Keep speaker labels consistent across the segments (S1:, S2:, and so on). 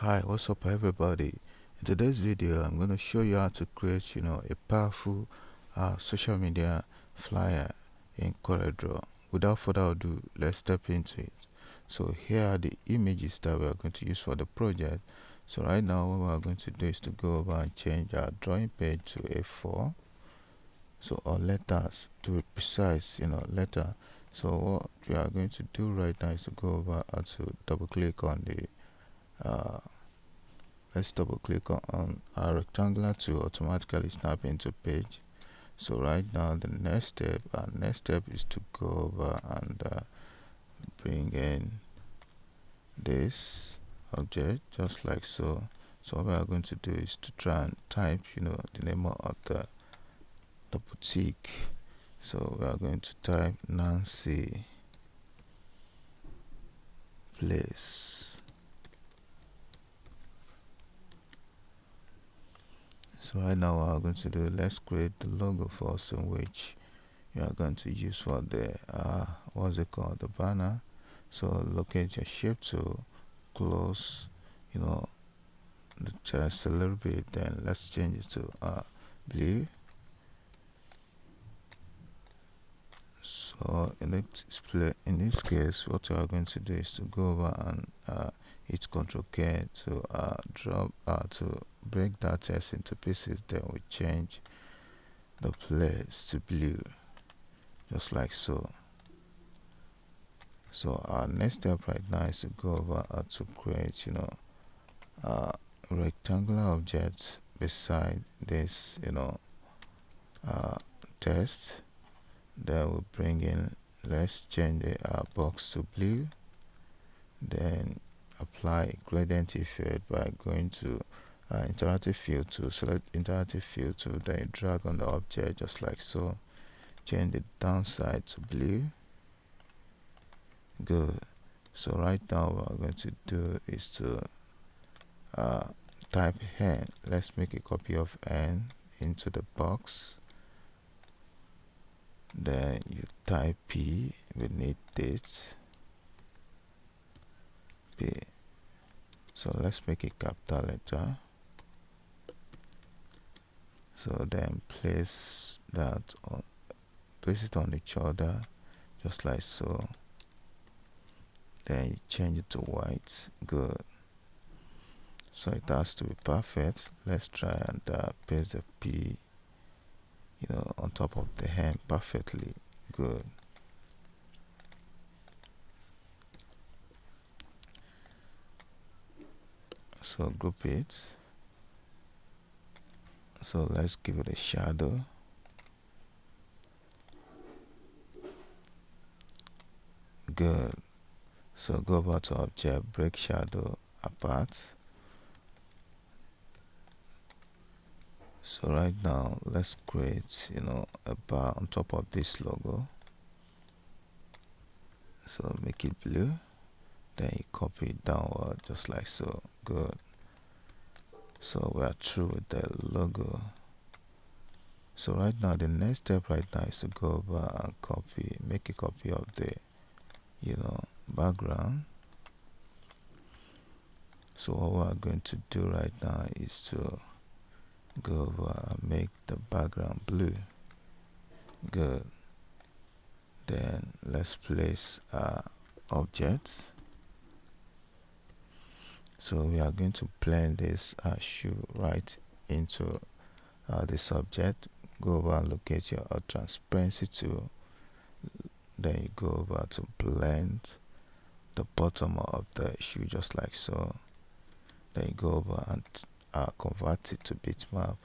S1: Hi, what's up everybody? In today's video I'm going to show you how to create a powerful social media flyer in CorelDraw. Without further ado, let's step into it. So here are the images that we are going to use for the project. So right now what we are going to do is to go over and change our drawing page to A4. So our letters, to be precise, letter. So what we are going to do right now is to go over and to double click on the let's double click on our rectangular to automatically snap into page. So right now our next step is to go over and bring in this object just like so. So what we are going to do is to try and type the name of the boutique. So we are going to type Nancy Place. So right now what we're going to do, let's create the logo for us, in which you are going to use for the what's it called, the banner. So locate your shape to close the chest a little bit, then let's change it to blue. So in this case what we are going to do is to go over and hit Ctrl K to to break that text into pieces. Then we change the place to blue just like so. So our next step right now is to go over to create rectangular objects beside this text. Then we'll bring in, let's change the box to blue, then apply gradient effect by going to interactive field to select interactive field to then drag on the object just like so. Change the downside to blue. Good. So right now what we're going to do is to type n. Let's make a copy of n into the box. Then you type p. We need this p. So let's make a capital letter. So then place it on each other just like so. Then you change it to white. Good. So it has to be perfect. Let's try and paste the p on top of the hem perfectly. Good. So group it. So let's give it a shadow. Good. So go over to object, break shadow apart. So right now let's create a bar on top of this logo. So make it blue, then you copy it downward just like so. Good. So we are through with the logo. So right now the next step right now is to go over and make a copy of the background. So what we are going to do right now is to go over and make the background blue. Good. Then let's place objects. So we are going to blend this shoe right into the subject. Go over and locate your transparency tool. Then you go over to blend the bottom of the shoe just like so. Then you go over and convert it to bitmap.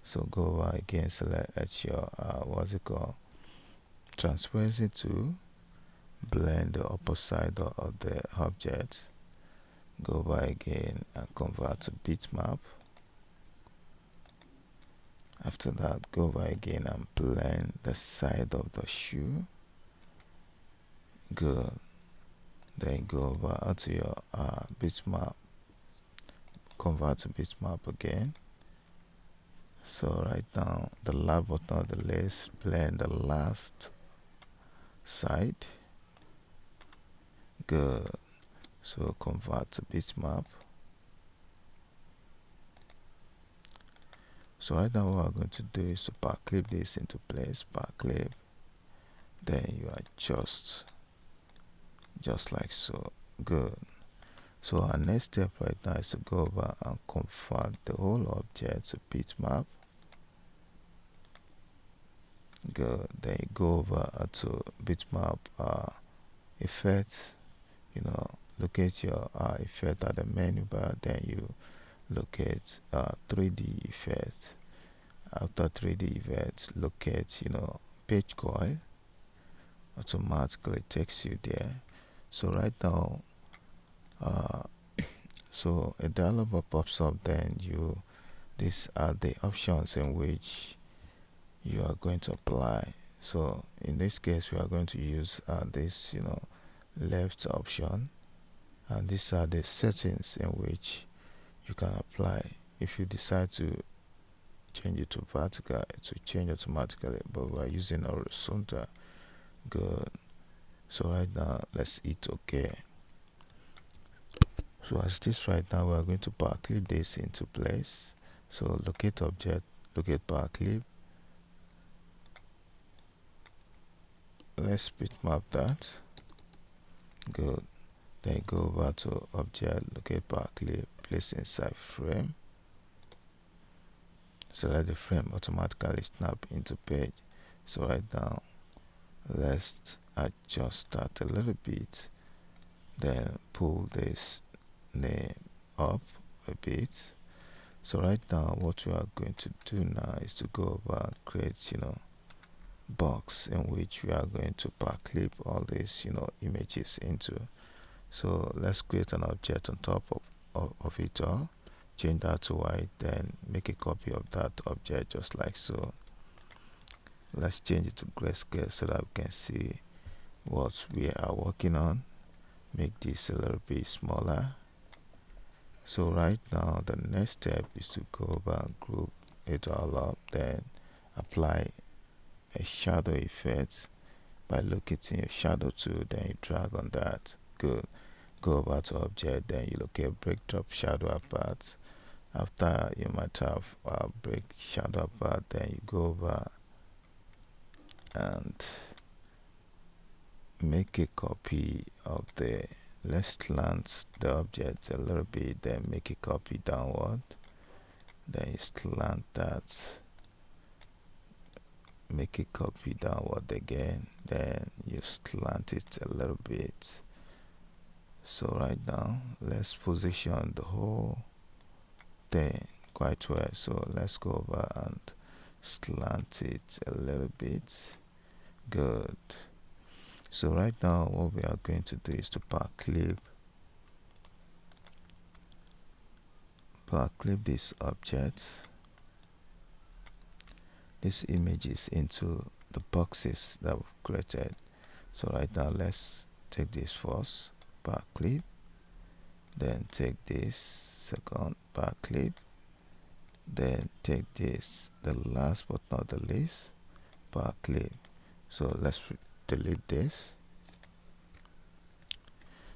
S1: So go over again, select your what's it called, transparency tool, blend the upper side of the object. Go over again and convert to bitmap. After that, go over again and blend the side of the shoe. Good. Then go over to your bitmap, convert to bitmap again. So right now the last but not the least, blend the last side. Good. So convert to bitmap. So right now what we're going to do is to backlit this into place, backlit, then you adjust just like so. Good. So our next step right now is to go over and convert the whole object to bitmap. Good. Then you go over to bitmap effects, locate your effect at the menu bar, then you locate 3D effects. After 3D effects, locate page coil. Automatically takes you there. So right now, so a dialog box pops up, then these are the options in which you are going to apply. So in this case, we are going to use this left option, and these are the settings in which you can apply. If you decide to change it to vertical, it will change automatically, but we are using horizontal. Good. So right now let's hit OK. So as this right now, we are going to backlit this into place. So locate object, locate backlit. Let's bitmap that. Good. Then go over to object, locate backlit, place inside frame. Select the frame, automatically snap into page. So right now let's adjust that a little bit, then pull this name up a bit. So right now what we are going to do now is to go over and create box in which we are going to backlit all these images into. So let's create an object on top of it all, change that to white, then make a copy of that object just like so. Let's change it to grayscale so that we can see what we are working on. Make this a little bit smaller. So right now the next step is to go over and group it all up, then apply a shadow effect by locating a shadow tool, then you drag on that. Good. Go over to object, then you locate break drop shadow apart. After you might have break shadow apart, then you go over and make a copy of the, let's slant the object a little bit, then make a copy downward, then you slant that, make a copy downward again, then you slant it a little bit. So right now let's position the whole thing quite well. So let's go over and slant it a little bit. Good. So right now what we are going to do is to backlit this object, these images into the boxes that we've created. So right now let's take this first, backlit, then take this second, backlit, then take this, the last but not the least, backlit. So let's delete this.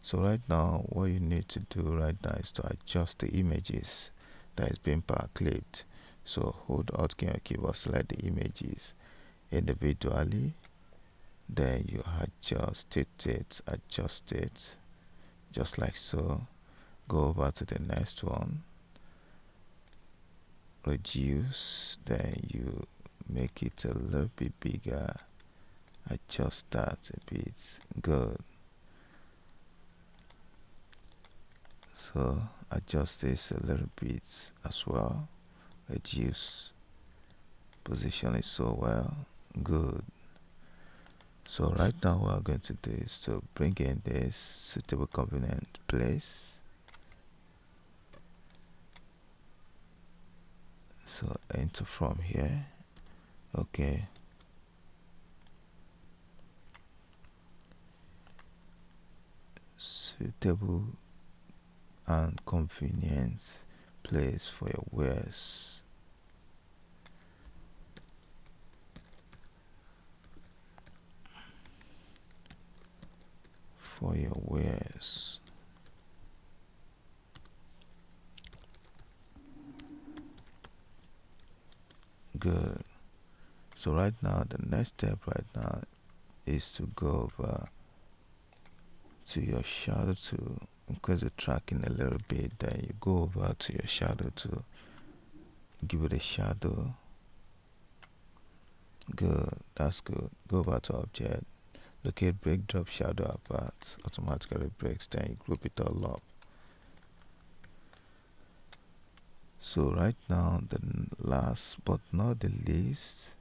S1: So right now what you need to do right now is to adjust the images that is being backlit. So hold Alt key on your keyboard, select the images individually, then you adjust it just like so. Go over to the next one, reduce, then you make it a little bit bigger, adjust that a bit. Good. So adjust this a little bit as well, reduce, position it so well. Good. So right now what we're going to do is to bring in this suitable convenient place. So enter from here. Okay. Suitable and convenient place for your wares. For your wares. Good. So right now, the next step right now is to go over to your shadow to increase the tracking a little bit. Then you go over to your shadow to give it a shadow. Good, that's good. Go over to object, locate break drop shadow apart, automatically breaks, then you group it all up. So right now, the last but not the least,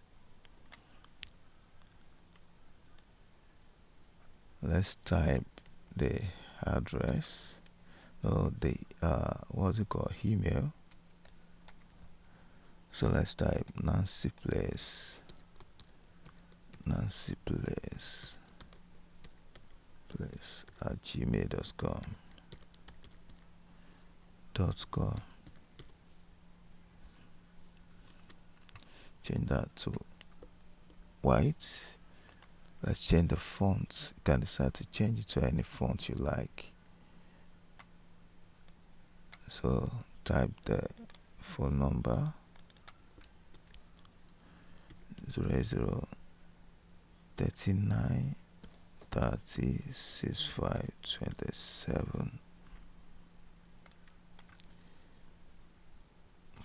S1: let's type the address or the what's it called, email. So let's type Nancy Place at gmail.com. Change that to white. Let's change the font. You can decide to change it to any font you like. So type the phone number 0039306527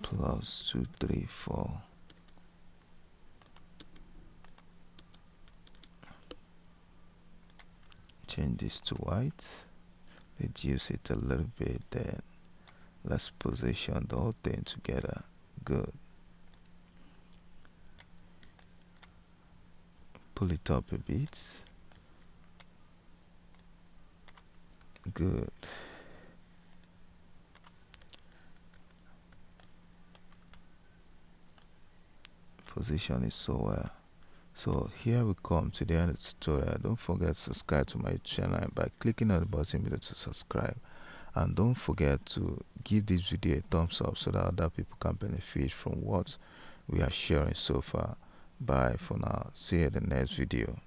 S1: plus 234. Change this to white, reduce it a little bit, then let's position the whole thing together. Good. Pull it up a bit. Good. Position it so well. So here we come to the end of the tutorial. Don't forget to subscribe to my channel by clicking on the button below to subscribe, and don't forget to give this video a thumbs up so that other people can benefit from what we are sharing so far. Bye for now. See you in the next video.